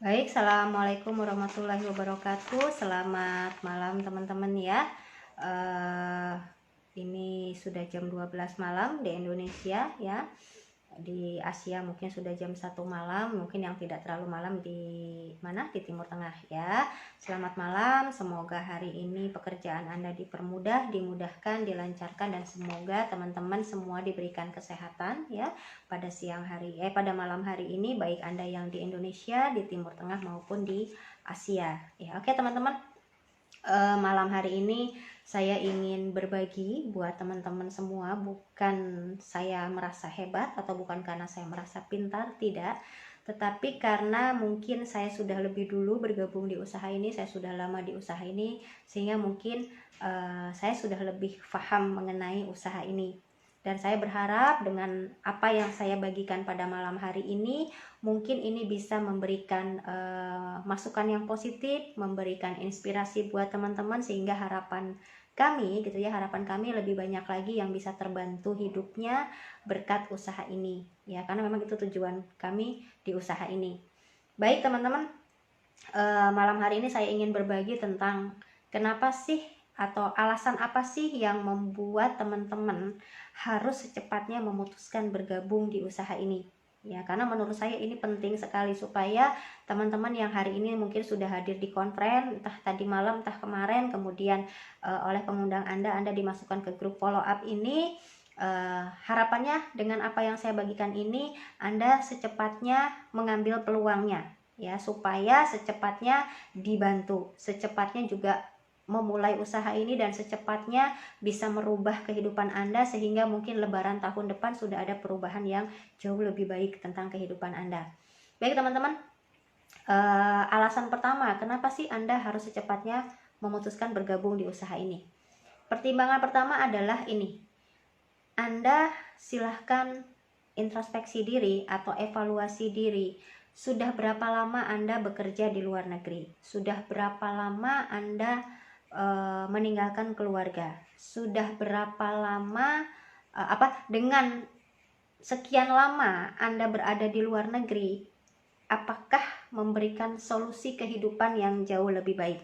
Baik, Assalamualaikum warahmatullahi wabarakatuh. Selamat malam teman-teman ya. Ini sudah jam 12 malam di Indonesia ya. Di Asia mungkin sudah jam 1 malam, mungkin yang tidak terlalu malam di mana? Di Timur Tengah ya. Selamat malam, semoga hari ini pekerjaan Anda dipermudah, dimudahkan, dilancarkan, dan semoga teman-teman semua diberikan kesehatan ya pada malam hari ini, baik Anda yang di Indonesia, di Timur Tengah maupun di Asia ya. Oke teman-teman, malam hari ini saya ingin berbagi buat teman-teman semua. Bukan saya merasa hebat atau bukan karena saya merasa pintar, tidak, tetapi karena mungkin saya sudah lebih dulu bergabung di usaha ini, saya sudah lama di usaha ini, sehingga mungkin saya sudah lebih paham mengenai usaha ini. Dan saya berharap dengan apa yang saya bagikan pada malam hari ini, mungkin ini bisa memberikan masukan yang positif, memberikan inspirasi buat teman-teman, sehingga harapan kami lebih banyak lagi yang bisa terbantu hidupnya berkat usaha ini ya, karena memang itu tujuan kami di usaha ini. Baik teman-teman, malam hari ini saya ingin berbagi tentang kenapa sih atau alasan apa sih yang membuat teman-teman harus secepatnya memutuskan bergabung di usaha ini ya. Karena menurut saya ini penting sekali supaya teman-teman yang hari ini mungkin sudah hadir di konferensi, entah tadi malam entah kemarin, kemudian oleh pengundang Anda dimasukkan ke grup follow up ini, harapannya dengan apa yang saya bagikan ini Anda secepatnya mengambil peluangnya ya, supaya secepatnya dibantu, secepatnya juga memulai usaha ini, dan secepatnya bisa merubah kehidupan Anda sehingga mungkin lebaran tahun depan sudah ada perubahan yang jauh lebih baik tentang kehidupan Anda. Baik teman-teman, alasan pertama kenapa sih Anda harus secepatnya memutuskan bergabung di usaha ini. Pertimbangan pertama adalah ini, Anda silahkan introspeksi diri atau evaluasi diri. Sudah berapa lama Anda bekerja di luar negeri? Sudah berapa lama Anda meninggalkan keluarga? Sudah berapa lama dengan sekian lama Anda berada di luar negeri, apakah memberikan solusi kehidupan yang jauh lebih baik?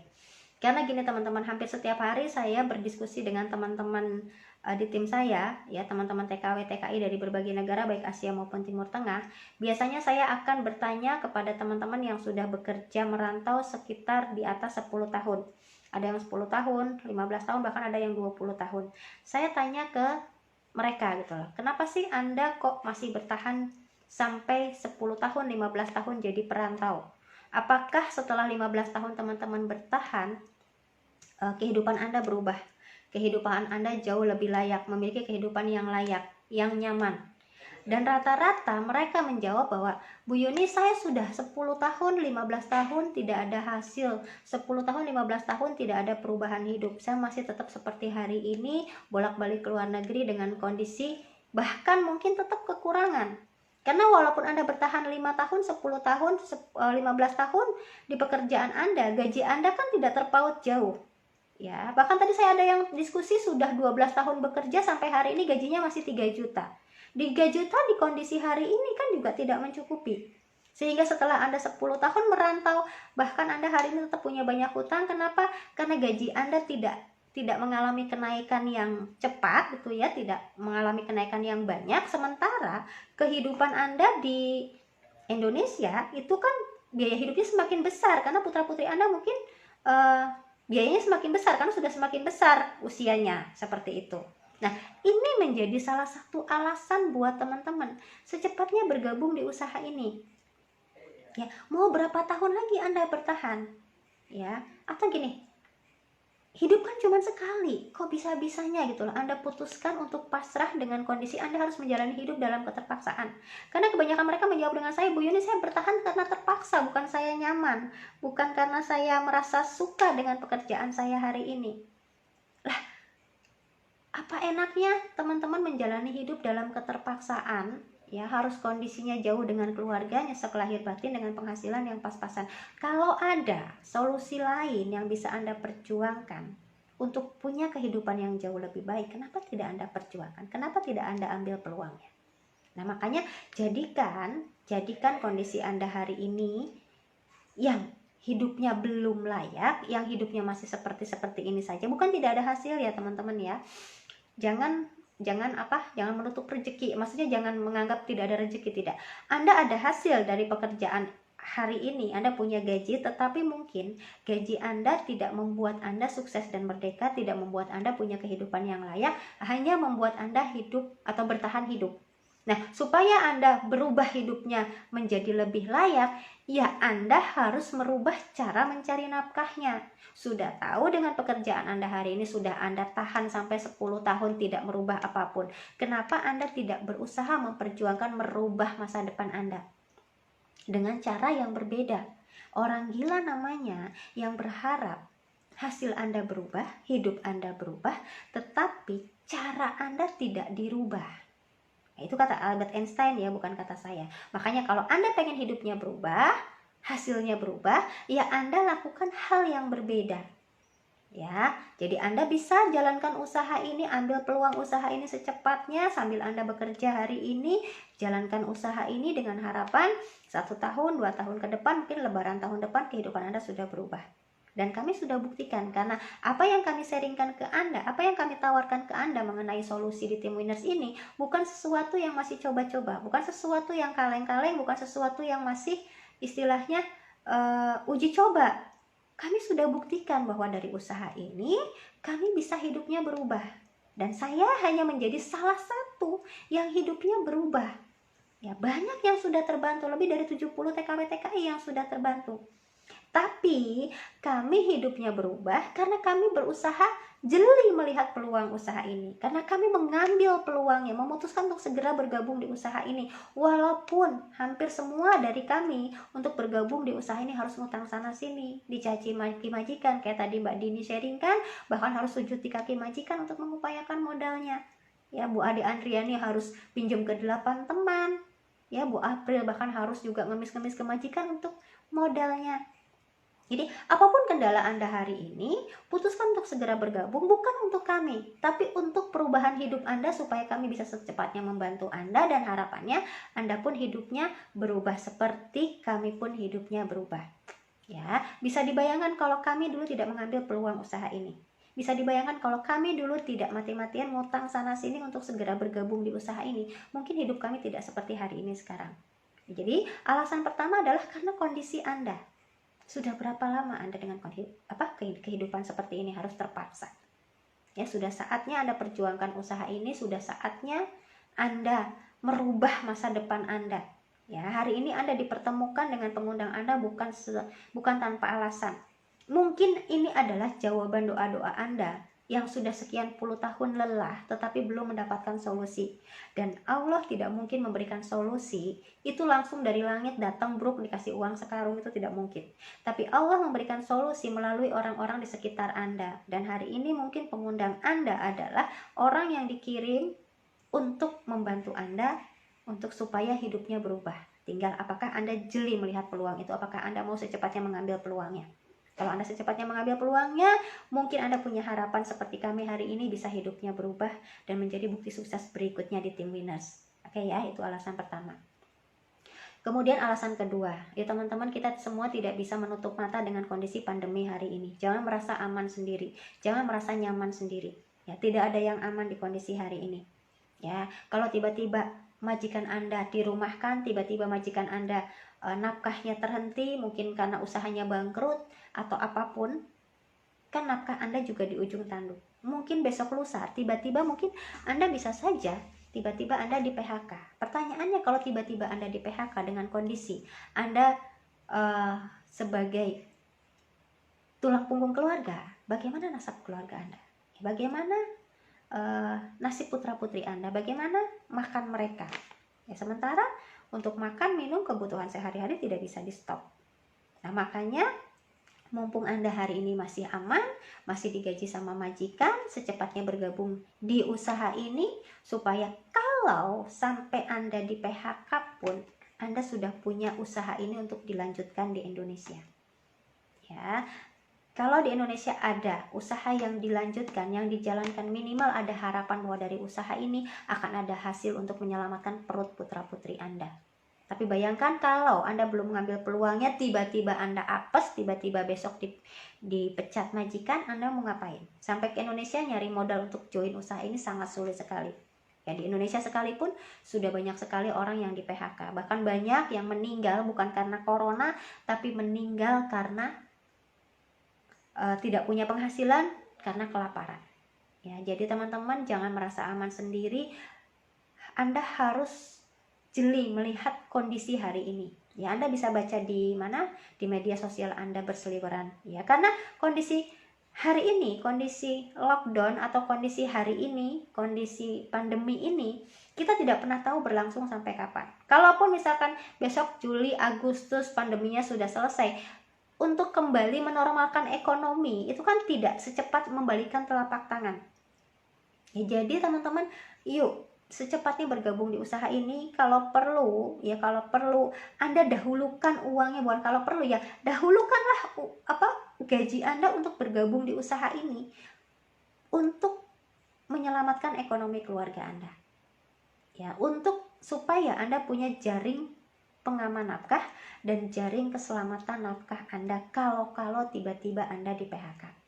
Karena gini teman-teman, hampir setiap hari saya berdiskusi dengan teman-teman di tim saya ya, teman-teman TKW TKI dari berbagai negara baik Asia maupun Timur Tengah. Biasanya saya akan bertanya kepada teman-teman yang sudah bekerja merantau sekitar di atas 10 tahun. Ada yang 10 tahun, 15 tahun, bahkan ada yang 20 tahun. Saya tanya ke mereka gitu loh, kenapa sih Anda kok masih bertahan sampai 10 tahun, 15 tahun jadi perantau? Apakah setelah 15 tahun teman-teman bertahan, kehidupan Anda berubah? Kehidupan Anda jauh lebih layak, memiliki kehidupan yang layak, yang nyaman. Dan rata-rata mereka menjawab bahwa, Bu Yuni, saya sudah 10 tahun, 15 tahun tidak ada hasil, 10 tahun, 15 tahun tidak ada perubahan hidup. Saya masih tetap seperti hari ini, bolak-balik ke luar negeri dengan kondisi bahkan mungkin tetap kekurangan. Karena walaupun Anda bertahan 5 tahun, 10 tahun, 15 tahun di pekerjaan Anda, gaji Anda kan tidak terpaut jauh. Ya, bahkan tadi saya ada yang diskusi sudah 12 tahun bekerja sampai hari ini gajinya masih 3 juta. 3 juta di kondisi hari ini kan juga tidak mencukupi. Sehingga setelah Anda 10 tahun merantau, bahkan Anda hari ini tetap punya banyak hutang. Kenapa? Karena gaji Anda tidak mengalami kenaikan yang cepat gitu ya, tidak mengalami kenaikan yang banyak, sementara kehidupan Anda di Indonesia itu kan biaya hidupnya semakin besar karena putra-putri Anda mungkin biayanya semakin besar karena sudah semakin besar usianya, seperti itu. Nah, ini menjadi salah satu alasan buat teman-teman secepatnya bergabung di usaha ini. Ya, mau berapa tahun lagi Anda bertahan? Ya, atau gini, hidup kan cuma sekali, kok bisa-bisanya gitu loh Anda putuskan untuk pasrah dengan kondisi Anda harus menjalani hidup dalam keterpaksaan. Karena kebanyakan mereka menjawab dengan saya, Bu Yuni, saya bertahan karena terpaksa, bukan saya nyaman, bukan karena saya merasa suka dengan pekerjaan saya hari ini. Lah, apa enaknya teman-teman menjalani hidup dalam keterpaksaan, ya harus kondisinya jauh dengan keluarganya, sekelahir batin dengan penghasilan yang pas-pasan. Kalau ada solusi lain yang bisa Anda perjuangkan untuk punya kehidupan yang jauh lebih baik, kenapa tidak Anda perjuangkan? Kenapa tidak Anda ambil peluangnya? Nah, makanya jadikan kondisi Anda hari ini yang hidupnya belum layak, yang hidupnya masih seperti ini saja, bukan tidak ada hasil ya teman-teman ya. Jangan menutup rezeki, maksudnya jangan menganggap tidak ada rezeki, tidak. Anda ada hasil dari pekerjaan hari ini, Anda punya gaji, tetapi mungkin gaji Anda tidak membuat Anda sukses dan merdeka, tidak membuat Anda punya kehidupan yang layak, hanya membuat Anda hidup atau bertahan hidup. Nah, supaya Anda berubah hidupnya menjadi lebih layak, ya Anda harus merubah cara mencari nafkahnya. Sudah tahu dengan pekerjaan Anda hari ini, sudah Anda tahan sampai 10 tahun tidak merubah apapun. Kenapa Anda tidak berusaha memperjuangkan merubah masa depan Anda dengan cara yang berbeda? Orang gila namanya yang berharap hasil Anda berubah, hidup Anda berubah, tetapi cara Anda tidak dirubah. Itu kata Albert Einstein ya, bukan kata saya. Makanya kalau Anda pengen hidupnya berubah, hasilnya berubah, ya Anda lakukan hal yang berbeda. Ya, jadi Anda bisa jalankan usaha ini, ambil peluang usaha ini secepatnya sambil Anda bekerja hari ini, jalankan usaha ini dengan harapan 1 tahun, 2 tahun ke depan, mungkin lebaran tahun depan kehidupan Anda sudah berubah. Dan kami sudah buktikan, karena apa yang kami sharingkan ke Anda, apa yang kami tawarkan ke Anda mengenai solusi di Tim Winners ini, bukan sesuatu yang masih coba-coba, bukan sesuatu yang kaleng-kaleng, bukan sesuatu yang masih istilahnya uji coba. Kami sudah buktikan bahwa dari usaha ini, kami bisa hidupnya berubah. Dan saya hanya menjadi salah satu yang hidupnya berubah. Ya, banyak yang sudah terbantu, lebih dari 70 TKW TKI yang sudah terbantu. Tapi kami hidupnya berubah karena kami berusaha jeli melihat peluang usaha ini. Karena kami mengambil peluangnya, memutuskan untuk segera bergabung di usaha ini. Walaupun hampir semua dari kami untuk bergabung di usaha ini harus ngutang sana sini, dicaci maki majikan, kayak tadi Mbak Dini sharingkan, bahkan harus sujud di kaki majikan untuk mengupayakan modalnya. Ya, Bu Ade Andriani harus pinjam ke 8 teman. Ya, Bu April bahkan harus juga ngemis-ngemis ke majikan untuk modalnya. Jadi, apapun kendala Anda hari ini, putuskan untuk segera bergabung, bukan untuk kami, tapi untuk perubahan hidup Anda supaya kami bisa secepatnya membantu Anda, dan harapannya Anda pun hidupnya berubah seperti kami pun hidupnya berubah. Ya, bisa dibayangkan kalau kami dulu tidak mengambil peluang usaha ini. Bisa dibayangkan kalau kami dulu tidak mati-matian ngutang sana sini untuk segera bergabung di usaha ini, mungkin hidup kami tidak seperti hari ini sekarang. Jadi, alasan pertama adalah karena kondisi Anda. Sudah berapa lama Anda dengan kehidupan seperti ini harus terpaksa? Ya, sudah saatnya Anda perjuangkan usaha ini, sudah saatnya Anda merubah masa depan Anda. Ya, hari ini Anda dipertemukan dengan pengundang Anda bukan tanpa alasan. Mungkin ini adalah jawaban doa-doa Anda yang sudah sekian puluh tahun lelah tetapi belum mendapatkan solusi. Dan Allah tidak mungkin memberikan solusi itu langsung dari langit datang bruk dikasih uang sekarung, itu tidak mungkin. Tapi Allah memberikan solusi melalui orang-orang di sekitar Anda. Dan hari ini mungkin pengundang Anda adalah orang yang dikirim untuk membantu Anda untuk supaya hidupnya berubah. Tinggal apakah Anda jeli melihat peluang itu, apakah Anda mau secepatnya mengambil peluangnya. Kalau Anda secepatnya mengambil peluangnya, mungkin Anda punya harapan seperti kami hari ini bisa hidupnya berubah dan menjadi bukti sukses berikutnya di Tim Winners. Oke ya, itu alasan pertama. Kemudian alasan kedua, ya teman-teman, kita semua tidak bisa menutup mata dengan kondisi pandemi hari ini. Jangan merasa aman sendiri, jangan merasa nyaman sendiri. Ya, tidak ada yang aman di kondisi hari ini. Ya, kalau tiba-tiba majikan Anda dirumahkan, tiba-tiba majikan Anda nafkahnya terhenti, mungkin karena usahanya bangkrut atau apapun, kan nafkah Anda juga di ujung tanduk. Mungkin besok lusa, tiba-tiba mungkin Anda bisa saja tiba-tiba Anda di PHK. Pertanyaannya, kalau tiba-tiba Anda di PHK dengan kondisi Anda sebagai tulang punggung keluarga, bagaimana nasab keluarga Anda? Bagaimana nasib putra-putri Anda? Bagaimana makan mereka? Ya, sementara untuk makan, minum, kebutuhan sehari-hari tidak bisa di stop. Nah, makanya mumpung Anda hari ini masih aman, masih digaji sama majikan, secepatnya bergabung di usaha ini supaya kalau sampai Anda di PHK pun Anda sudah punya usaha ini untuk dilanjutkan di Indonesia. Ya, kalau di Indonesia ada usaha yang dilanjutkan, yang dijalankan, minimal ada harapan bahwa dari usaha ini akan ada hasil untuk menyelamatkan perut putra-putri Anda. Tapi bayangkan kalau Anda belum mengambil peluangnya, tiba-tiba Anda apes, tiba-tiba besok dipecat majikan, Anda mau ngapain? Sampai ke Indonesia nyari modal untuk join usaha ini sangat sulit sekali. Ya, di Indonesia sekalipun sudah banyak sekali orang yang di PHK. Bahkan banyak yang meninggal bukan karena corona, tapi meninggal karena tidak punya penghasilan karena kelaparan. Ya, jadi teman-teman jangan merasa aman sendiri. Anda harus jeli melihat kondisi hari ini. Ya, Anda bisa baca di mana? Di media sosial Anda berseliweran. Ya, karena kondisi hari ini, kondisi lockdown atau kondisi hari ini, kondisi pandemi ini, kita tidak pernah tahu berlangsung sampai kapan. Kalaupun misalkan besok Juli, Agustus pandeminya sudah selesai, untuk kembali menormalkan ekonomi itu kan tidak secepat membalikan telapak tangan. Ya, jadi teman-teman, yuk secepatnya bergabung di usaha ini. Kalau perlu Anda dahulukan uangnya, bukan kalau perlu ya, dahulukanlah gaji Anda untuk bergabung di usaha ini untuk menyelamatkan ekonomi keluarga Anda. Ya, untuk supaya Anda punya jaring pengaman nafkah dan jaring keselamatan nafkah Anda kalau tiba-tiba Anda di PHK.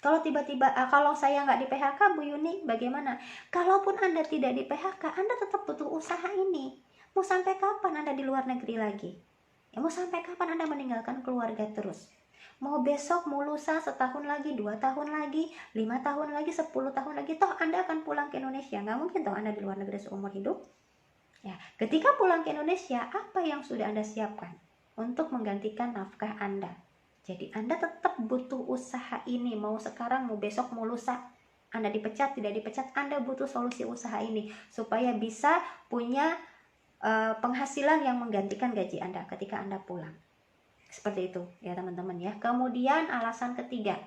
Kalau tiba-tiba, kalau saya nggak di PHK, Bu Yuni, bagaimana? Kalaupun Anda tidak di PHK, Anda tetap butuh usaha ini. Mau sampai kapan Anda di luar negeri lagi? Ya, mau sampai kapan Anda meninggalkan keluarga terus? Mau besok, mau lusa, setahun lagi, 2 tahun lagi, 5 tahun lagi, 10 tahun lagi, toh Anda akan pulang ke Indonesia. Nggak mungkin toh Anda di luar negeri seumur hidup. Ya, ketika pulang ke Indonesia, apa yang sudah Anda siapkan untuk menggantikan nafkah Anda? Jadi Anda tetap butuh usaha ini, mau sekarang, mau besok, mau lusa. Anda dipecat, tidak dipecat, Anda butuh solusi usaha ini supaya bisa punya penghasilan yang menggantikan gaji Anda ketika Anda pulang. Seperti itu ya teman-teman ya. Kemudian alasan ketiga,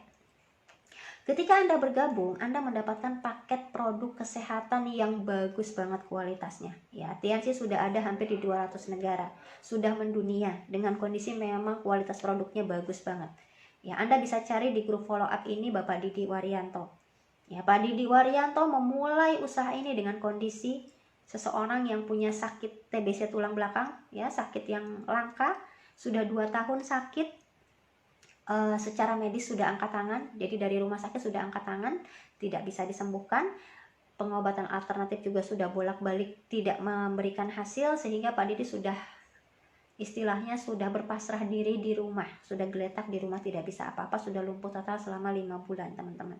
ketika Anda bergabung, Anda mendapatkan paket produk kesehatan yang bagus banget kualitasnya. Ya, TNC sudah ada hampir di 200 negara, sudah mendunia dengan kondisi memang kualitas produknya bagus banget. Ya, Anda bisa cari di grup follow up ini Bapak Didi Waryanto. Ya, Pak Didi Waryanto memulai usaha ini dengan kondisi seseorang yang punya sakit TBC tulang belakang, ya, sakit yang langka, sudah 2 tahun sakit. Secara medis sudah angkat tangan, jadi dari rumah sakit sudah angkat tangan, tidak bisa disembuhkan. Pengobatan alternatif juga sudah bolak-balik tidak memberikan hasil, sehingga Pak Didi sudah istilahnya sudah berpasrah diri di rumah, sudah geletak di rumah, tidak bisa apa-apa, sudah lumpuh total selama 5 bulan teman-teman.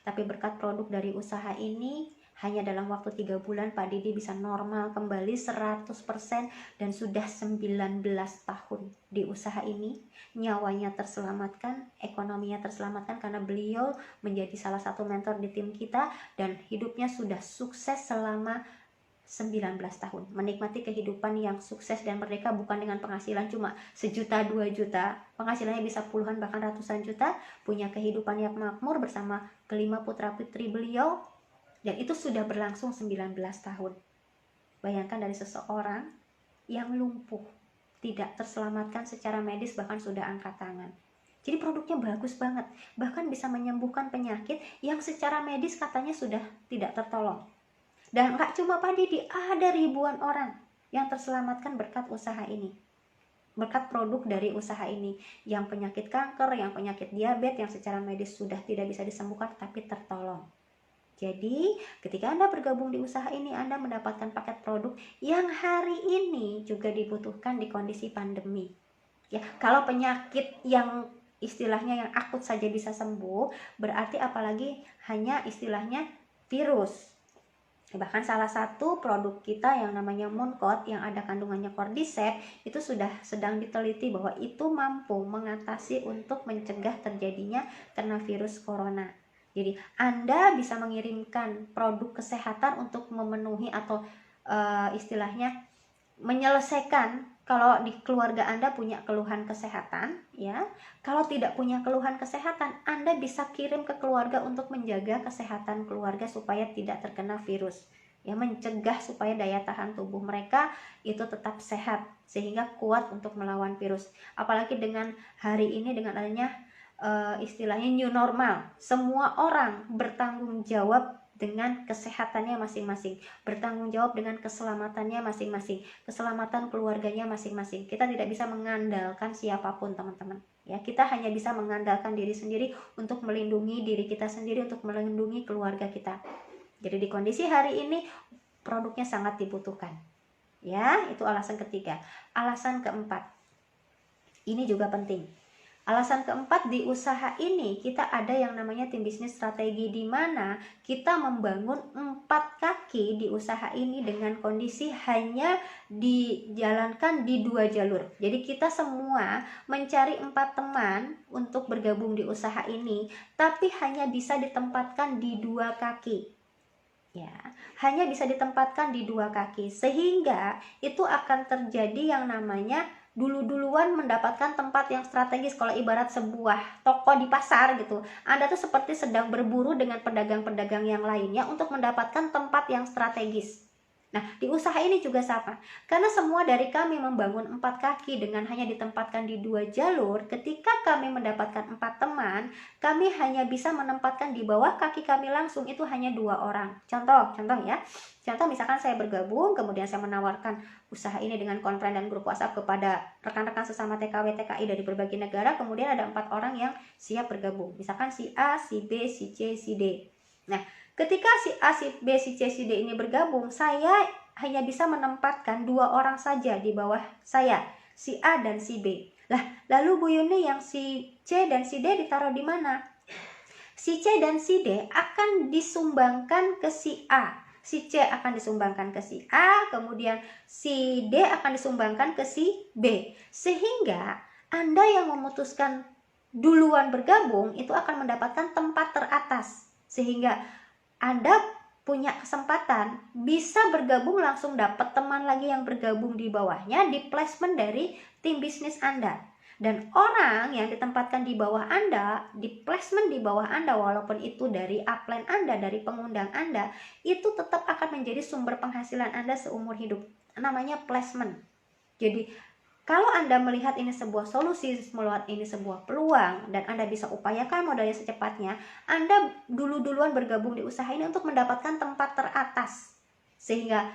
Tapi berkat produk dari usaha ini, hanya dalam waktu 3 bulan Pak Didi bisa normal kembali 100% dan sudah 19 tahun di usaha ini. Nyawanya terselamatkan, ekonominya terselamatkan karena beliau menjadi salah satu mentor di tim kita dan hidupnya sudah sukses selama 19 tahun. Menikmati kehidupan yang sukses dan merdeka bukan dengan penghasilan cuma 1 juta 2 juta. Penghasilannya bisa puluhan bahkan ratusan juta, punya kehidupan yang makmur bersama kelima putra-putri beliau. Dan itu sudah berlangsung 19 tahun. Bayangkan dari seseorang yang lumpuh, tidak terselamatkan secara medis, bahkan sudah angkat tangan. Jadi produknya bagus banget, bahkan bisa menyembuhkan penyakit yang secara medis katanya sudah tidak tertolong. Dan gak cuma Pak Didi, ada ribuan orang yang terselamatkan berkat usaha ini, berkat produk dari usaha ini, yang penyakit kanker, yang penyakit diabetes, yang secara medis sudah tidak bisa disembuhkan tapi tertolong. Jadi ketika Anda bergabung di usaha ini, Anda mendapatkan paket produk yang hari ini juga dibutuhkan di kondisi pandemi. Ya, kalau penyakit yang istilahnya yang akut saja bisa sembuh, berarti apalagi hanya istilahnya virus. Bahkan salah satu produk kita yang namanya Mooncode yang ada kandungannya Cordyceps itu sudah sedang diteliti bahwa itu mampu mengatasi untuk mencegah terjadinya kena virus corona. Jadi Anda bisa mengirimkan produk kesehatan untuk memenuhi atau istilahnya menyelesaikan kalau di keluarga Anda punya keluhan kesehatan, ya. Kalau tidak punya keluhan kesehatan, Anda bisa kirim ke keluarga untuk menjaga kesehatan keluarga supaya tidak terkena virus. Ya, mencegah supaya daya tahan tubuh mereka itu tetap sehat sehingga kuat untuk melawan virus. Apalagi dengan hari ini dengan adanya istilahnya new normal, semua orang bertanggung jawab dengan kesehatannya masing-masing, bertanggung jawab dengan keselamatannya masing-masing, keselamatan keluarganya masing-masing. Kita tidak bisa mengandalkan siapapun, teman-teman. Ya, kita hanya bisa mengandalkan diri sendiri untuk melindungi diri kita sendiri, untuk melindungi keluarga kita. Jadi di kondisi hari ini produknya sangat dibutuhkan. Ya, itu alasan ketiga. Alasan keempat, ini juga penting. Alasan keempat, di usaha ini kita ada yang namanya tim bisnis strategi, di mana kita membangun 4 kaki di usaha ini dengan kondisi hanya dijalankan di 2 jalur. Jadi kita semua mencari 4 teman untuk bergabung di usaha ini, tapi hanya bisa ditempatkan di 2 kaki. Ya, hanya bisa ditempatkan di 2 kaki, sehingga itu akan terjadi yang namanya duluan mendapatkan tempat yang strategis. Kalau ibarat sebuah toko di pasar gitu, Anda tuh seperti sedang berburu dengan pedagang-pedagang yang lainnya untuk mendapatkan tempat yang strategis. Nah, di usaha ini juga sama. Karena semua dari kami membangun 4 kaki dengan hanya ditempatkan di 2 jalur, ketika kami mendapatkan 4 teman, kami hanya bisa menempatkan di bawah kaki kami langsung itu hanya 2 orang. Contoh ya. Contoh misalkan saya bergabung, kemudian saya menawarkan usaha ini dengan konferensi dan grup WhatsApp kepada rekan-rekan sesama TKW TKI dari berbagai negara, kemudian ada 4 orang yang siap bergabung. Misalkan si A, si B, si C, si D. Nah, ketika si A, si B, si C, si D ini bergabung, saya hanya bisa menempatkan 2 orang saja di bawah saya, si A dan si B. Lah, lalu Bu Yuni, yang si C dan si D ditaruh di mana? Si C dan si D akan disumbangkan ke si A. Si C akan disumbangkan ke si A, kemudian si D akan disumbangkan ke si B. Sehingga Anda yang memutuskan duluan bergabung itu akan mendapatkan tempat teratas. Sehingga Anda punya kesempatan bisa bergabung, langsung dapat teman lagi yang bergabung di bawahnya di placement dari tim bisnis Anda. Dan orang yang ditempatkan di bawah Anda, di placement di bawah Anda, walaupun itu dari upline Anda, dari pengundang Anda, itu tetap akan menjadi sumber penghasilan Anda seumur hidup. Namanya placement. Jadi kalau Anda melihat ini sebuah solusi, melihat ini sebuah peluang, dan Anda bisa upayakan modalnya secepatnya, Anda duluan bergabung di usaha ini untuk mendapatkan tempat teratas. Sehingga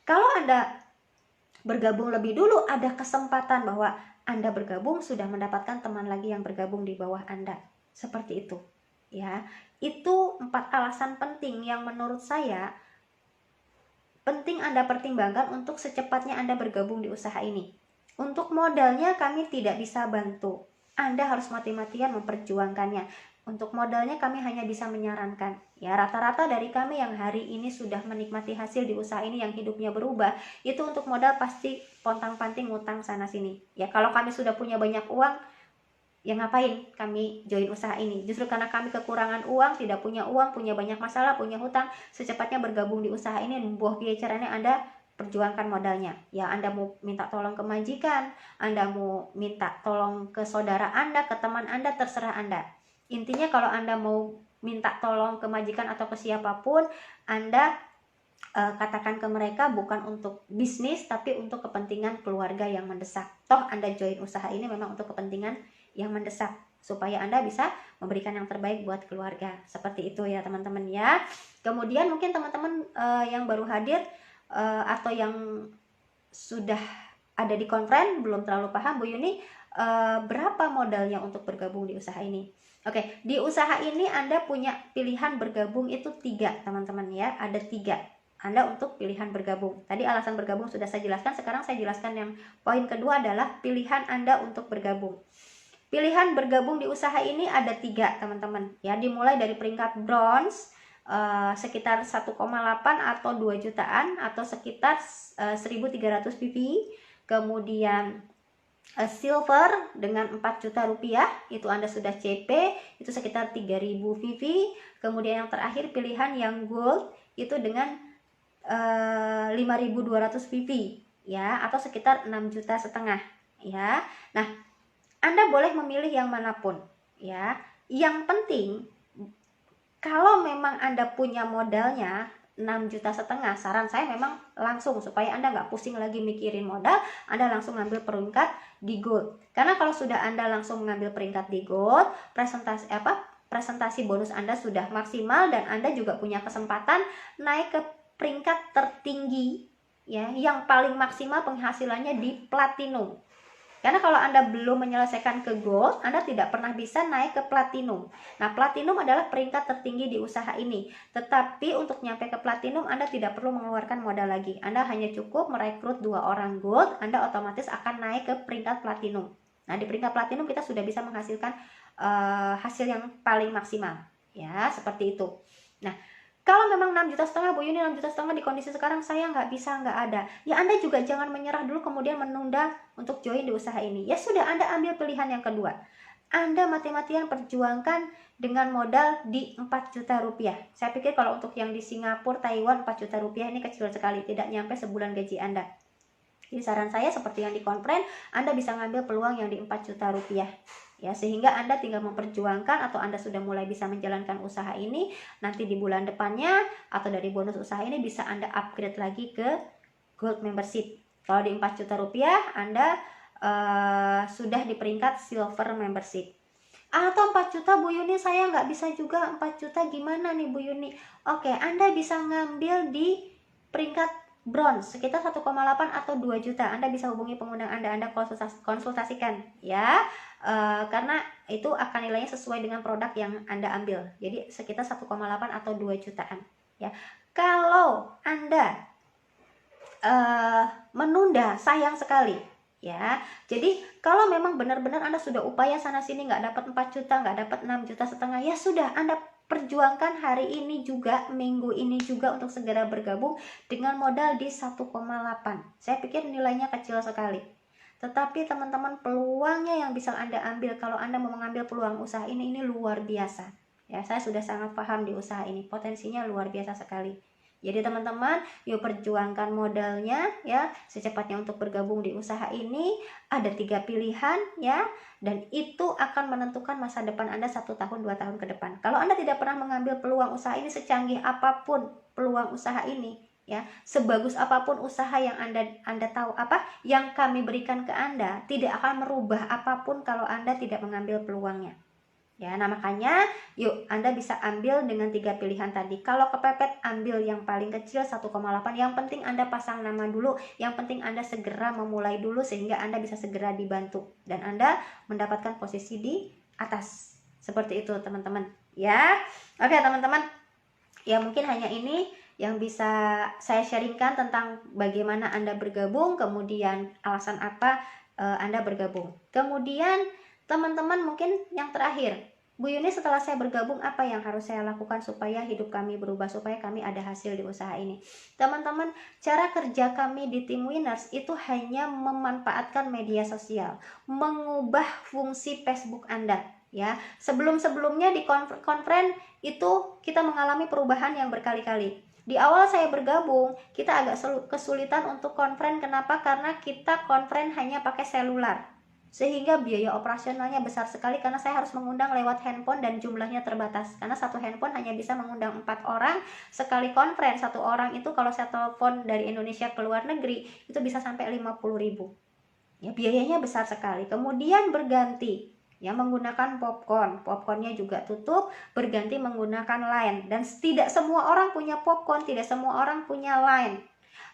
kalau Anda bergabung lebih dulu, ada kesempatan bahwa Anda bergabung sudah mendapatkan teman lagi yang bergabung di bawah Anda. Seperti itu. Ya, itu 4 alasan penting yang menurut saya penting Anda pertimbangkan untuk secepatnya Anda bergabung di usaha ini. Untuk modalnya kami tidak bisa bantu. Anda harus mati-matian memperjuangkannya. Untuk modalnya kami hanya bisa menyarankan. Ya, rata-rata dari kami yang hari ini sudah menikmati hasil di usaha ini, yang hidupnya berubah, itu untuk modal pasti pontang-panting ngutang sana sini. Ya, kalau kami sudah punya banyak uang, ya ngapain kami join usaha ini? Justru karena kami kekurangan uang, tidak punya uang, punya banyak masalah, punya hutang, secepatnya bergabung di usaha ini. Buah biaya caranya Anda perjuangkan modalnya. Ya, Anda mau minta tolong ke majikan, Anda mau minta tolong ke saudara Anda, ke teman Anda, terserah Anda. Intinya kalau Anda mau minta tolong ke majikan atau ke siapapun, Anda katakan ke mereka bukan untuk bisnis, tapi untuk kepentingan keluarga yang mendesak. Toh Anda join usaha ini memang untuk kepentingan yang mendesak, supaya Anda bisa memberikan yang terbaik buat keluarga. Seperti itu ya teman-teman ya. Kemudian mungkin teman-teman yang baru hadir atau yang sudah ada di konferen belum terlalu paham, Bu Yuni berapa modalnya untuk bergabung di usaha ini? Oke, di usaha ini Anda punya pilihan bergabung itu 3 teman-teman ya, ada 3 Anda untuk pilihan bergabung. Tadi alasan bergabung sudah saya jelaskan, sekarang saya jelaskan yang poin kedua adalah pilihan Anda untuk bergabung. Pilihan bergabung di usaha ini ada 3 teman-teman ya, dimulai dari peringkat bronze sekitar 1,8 atau 2 jutaan atau sekitar 1.300 PPI, kemudian silver dengan 4 juta rupiah, itu Anda sudah CP, itu sekitar 3.000 VV. Kemudian yang terakhir pilihan yang gold itu dengan 5.200 VV ya, atau sekitar 6,5 juta ya. Nah, Anda boleh memilih yang manapun ya. Yang penting kalau memang Anda punya modalnya 6,5 juta, saran saya memang langsung, supaya Anda nggak pusing lagi mikirin modal, Anda langsung ngambil peringkat di gold. Karena kalau sudah Anda langsung mengambil peringkat di gold, presentasi bonus Anda sudah maksimal dan Anda juga punya kesempatan naik ke peringkat tertinggi ya, yang paling maksimal penghasilannya di platinum. Karena kalau Anda belum menyelesaikan ke gold, Anda tidak pernah bisa naik ke platinum. Nah, platinum adalah peringkat tertinggi di usaha ini. Tetapi untuk nyampe ke platinum, Anda tidak perlu mengeluarkan modal lagi. Anda hanya cukup merekrut 2 orang gold, Anda otomatis akan naik ke peringkat platinum. Nah, di peringkat platinum kita sudah bisa menghasilkan hasil yang paling maksimal. Ya, seperti itu. Nah, kalau memang 6,5 juta Bu Yuni, 6,5 juta di kondisi sekarang saya nggak bisa, nggak ada, ya Anda juga jangan menyerah dulu kemudian menunda untuk join di usaha ini. Ya sudah, Anda ambil pilihan yang kedua. Anda mati-matian perjuangkan dengan modal di 4 juta rupiah. Saya pikir kalau untuk yang di Singapura, Taiwan 4 juta rupiah ini kecil sekali, tidak nyampe sebulan gaji Anda. Jadi saran saya seperti yang di konfren, Anda bisa ngambil peluang yang di 4 juta rupiah. Ya, sehingga Anda tinggal memperjuangkan atau Anda sudah mulai bisa menjalankan usaha ini, nanti di bulan depannya atau dari bonus usaha ini bisa Anda upgrade lagi ke gold membership. Kalau di 4 juta rupiah Anda sudah di peringkat silver membership. Atau 4 juta Bu Yuni, saya nggak bisa juga 4 juta, gimana nih Bu Yuni? Oke, Anda bisa ngambil di peringkat bronze sekitar 1,8 atau 2 juta. Anda bisa hubungi pengundang Anda konsultasikan ya. Karena itu akan nilainya sesuai dengan produk yang Anda ambil. Jadi sekitar 1,8 atau 2 jutaan ya. Kalau Anda menunda, sayang sekali ya. Jadi kalau memang benar-benar Anda sudah upaya sana sini nggak dapat 4 juta, nggak dapat 6,5 juta, ya sudah, Anda perjuangkan hari ini juga, minggu ini juga untuk segera bergabung dengan modal di 1,8. Saya pikir nilainya kecil sekali. Tetapi teman-teman, peluangnya yang bisa Anda ambil kalau Anda mau mengambil peluang usaha ini luar biasa. Ya, saya sudah sangat paham di usaha ini, potensinya luar biasa sekali. Jadi teman-teman, yuk perjuangkan modalnya ya, secepatnya untuk bergabung di usaha ini. Ada 3 pilihan ya, dan itu akan menentukan masa depan Anda 1 tahun 2 tahun ke depan. Kalau Anda tidak pernah mengambil peluang usaha ini, secanggih apapun peluang usaha ini ya, sebagus apapun usaha yang Anda tahu yang kami berikan ke Anda, tidak akan merubah apapun kalau Anda tidak mengambil peluangnya. Ya, nah makanya yuk Anda bisa ambil dengan 3 pilihan tadi. Kalau kepepet, ambil yang paling kecil 1,8. Yang penting Anda pasang nama dulu, yang penting Anda segera memulai dulu sehingga Anda bisa segera dibantu dan Anda mendapatkan posisi di atas. Seperti itu teman-teman ya. Oke teman-teman, ya mungkin hanya ini yang bisa saya sharingkan tentang bagaimana Anda bergabung, kemudian alasan apa Anda bergabung. Kemudian teman-teman, mungkin yang terakhir, Bu Yuni, setelah saya bergabung apa yang harus saya lakukan supaya hidup kami berubah, supaya kami ada hasil di usaha ini? Teman-teman, cara kerja kami di Tim Winners itu hanya memanfaatkan media sosial, mengubah fungsi Facebook Anda ya. Sebelum-sebelumnya di konfren itu kita mengalami perubahan yang berkali-kali. Di awal saya bergabung, kita agak kesulitan untuk konfren. Kenapa? Karena kita konfren hanya pakai selular, sehingga biaya operasionalnya besar sekali karena saya harus mengundang lewat handphone dan jumlahnya terbatas. Karena satu handphone hanya bisa mengundang 4 orang sekali konfren. Satu orang itu kalau saya telepon dari Indonesia ke luar negeri itu bisa sampai 50.000. Ya, biayanya besar sekali. Kemudian berganti ya menggunakan popcornnya juga tutup, berganti menggunakan line, dan tidak semua orang punya popcorn, tidak semua orang punya line.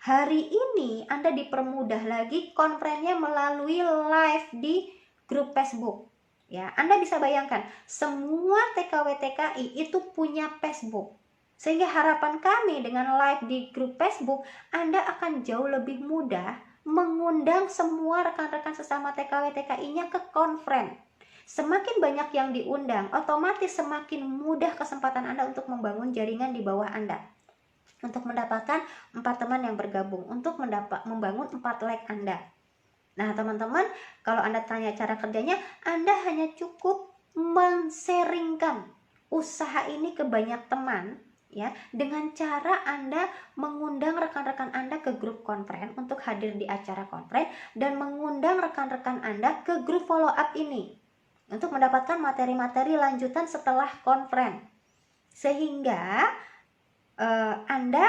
Hari ini Anda dipermudah lagi konfrennya melalui live di grup Facebook. Ya, Anda bisa bayangkan semua TKW TKI itu punya Facebook. Sehingga harapan kami dengan live di grup Facebook, Anda akan jauh lebih mudah mengundang semua rekan-rekan sesama TKW TKI-nya ke konfren. Semakin banyak yang diundang, otomatis semakin mudah kesempatan Anda untuk membangun jaringan di bawah Anda, untuk mendapatkan 4 teman yang bergabung, untuk membangun 4 like Anda. Nah teman-teman, kalau Anda tanya cara kerjanya, Anda hanya cukup men-sharingkan usaha ini ke banyak teman ya, dengan cara Anda mengundang rekan-rekan Anda ke grup konfren untuk hadir di acara konfren, dan mengundang rekan-rekan Anda ke grup follow up ini untuk mendapatkan materi-materi lanjutan setelah konfren, sehingga Anda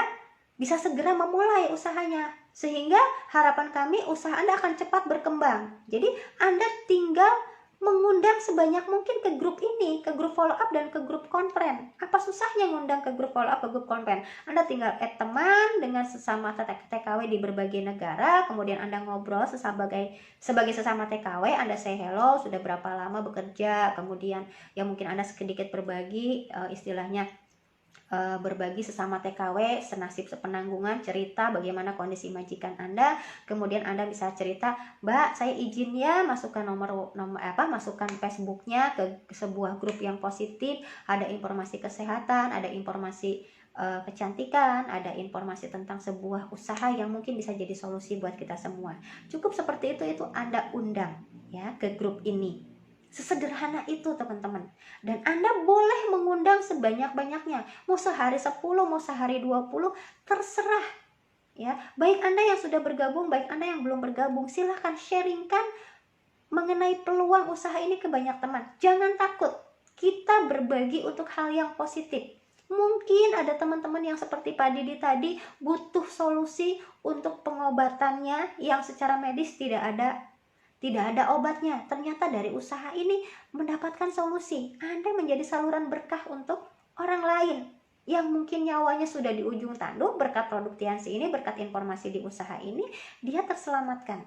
bisa segera memulai usahanya, sehingga harapan kami usaha Anda akan cepat berkembang. Jadi Anda tinggal mengundang sebanyak mungkin ke grup ini, ke grup follow up dan ke grup konferen. Apa susahnya ngundang ke grup follow up, ke grup konferen? Anda tinggal add teman dengan sesama TKW di berbagai negara, kemudian Anda ngobrol sebagai sesama TKW, Anda say hello, sudah berapa lama bekerja, kemudian ya mungkin Anda sedikit berbagi, istilahnya berbagi sesama TKW, senasib sepenanggungan, cerita bagaimana kondisi majikan Anda. Kemudian Anda bisa cerita, Mbak, saya izin ya masukkan masukkan Facebooknya ke sebuah grup yang positif, ada informasi kesehatan, ada informasi kecantikan, ada informasi tentang sebuah usaha yang mungkin bisa jadi solusi buat kita semua. Cukup seperti itu Anda undang ya ke grup ini. Sesederhana itu teman-teman. Dan Anda boleh mengundang sebanyak-banyaknya. Mau sehari 10, mau sehari 20, terserah. Ya, baik Anda yang sudah bergabung, baik Anda yang belum bergabung, silahkan sharingkan mengenai peluang usaha ini ke banyak teman. Jangan takut. Kita berbagi untuk hal yang positif. Mungkin ada teman-teman yang seperti Pak Didi tadi butuh solusi untuk pengobatannya yang secara medis tidak ada obatnya. Ternyata dari usaha ini mendapatkan solusi. Anda menjadi saluran berkah untuk orang lain yang mungkin nyawanya sudah di ujung tanduk. Berkat produk Tiansi ini, berkat informasi di usaha ini, dia terselamatkan.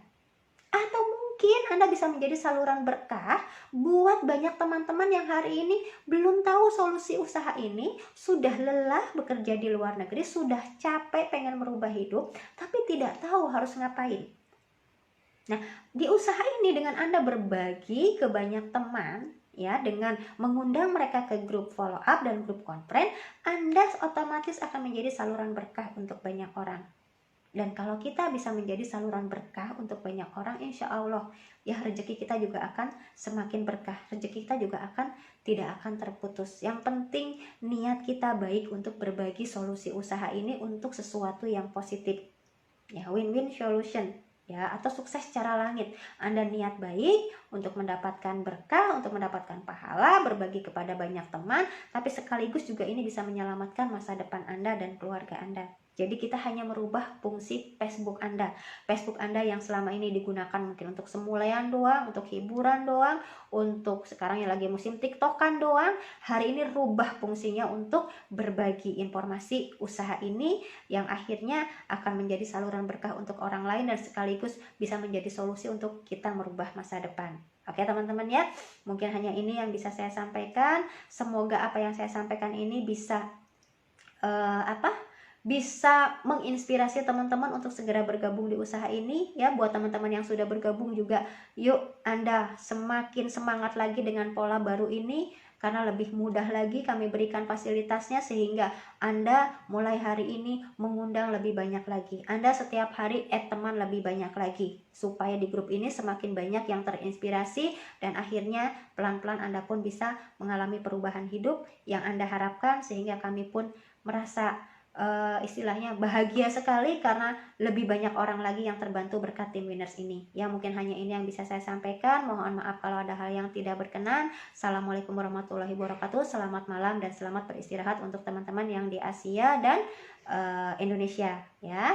Atau mungkin Anda bisa menjadi saluran berkah buat banyak teman-teman yang hari ini belum tahu solusi usaha ini, sudah lelah bekerja di luar negeri, sudah capek pengen merubah hidup, tapi tidak tahu harus ngapain. Nah, di usaha ini dengan Anda berbagi ke banyak teman, ya, dengan mengundang mereka ke grup follow up dan grup konferen, Anda otomatis akan menjadi saluran berkah untuk banyak orang. Dan kalau kita bisa menjadi saluran berkah untuk banyak orang, insya Allah ya rezeki kita juga akan semakin berkah. Rezeki kita juga tidak akan terputus. Yang penting niat kita baik untuk berbagi solusi usaha ini untuk sesuatu yang positif. Ya, win-win solution. Ya, atau sukses secara langit. Anda niat baik untuk mendapatkan berkah, untuk mendapatkan pahala, berbagi kepada banyak teman, tapi sekaligus juga ini bisa menyelamatkan masa depan Anda dan keluarga Anda. Jadi kita hanya merubah fungsi Facebook Anda. Facebook Anda yang selama ini digunakan mungkin untuk semulaian doang, untuk hiburan doang, untuk sekarang yang lagi musim TikTokan doang, hari ini rubah fungsinya untuk berbagi informasi usaha ini yang akhirnya akan menjadi saluran berkah untuk orang lain dan sekaligus bisa menjadi solusi untuk kita merubah masa depan. Oke teman-teman ya, mungkin hanya ini yang bisa saya sampaikan. Semoga apa yang saya sampaikan ini bisa bisa menginspirasi teman-teman untuk segera bergabung di usaha ini ya. Buat teman-teman yang sudah bergabung juga, yuk Anda semakin semangat lagi dengan pola baru ini, karena lebih mudah lagi kami berikan fasilitasnya sehingga Anda mulai hari ini mengundang lebih banyak lagi. Anda setiap hari add teman lebih banyak lagi supaya di grup ini semakin banyak yang terinspirasi dan akhirnya pelan-pelan Anda pun bisa mengalami perubahan hidup yang Anda harapkan, sehingga kami pun merasa istilahnya bahagia sekali karena lebih banyak orang lagi yang terbantu berkat tim winners ini. Ya, mungkin hanya ini yang bisa saya sampaikan. Mohon maaf kalau ada hal yang tidak berkenan. Assalamualaikum warahmatullahi wabarakatuh. Selamat malam dan selamat beristirahat untuk teman-teman yang di Asia dan Indonesia ya.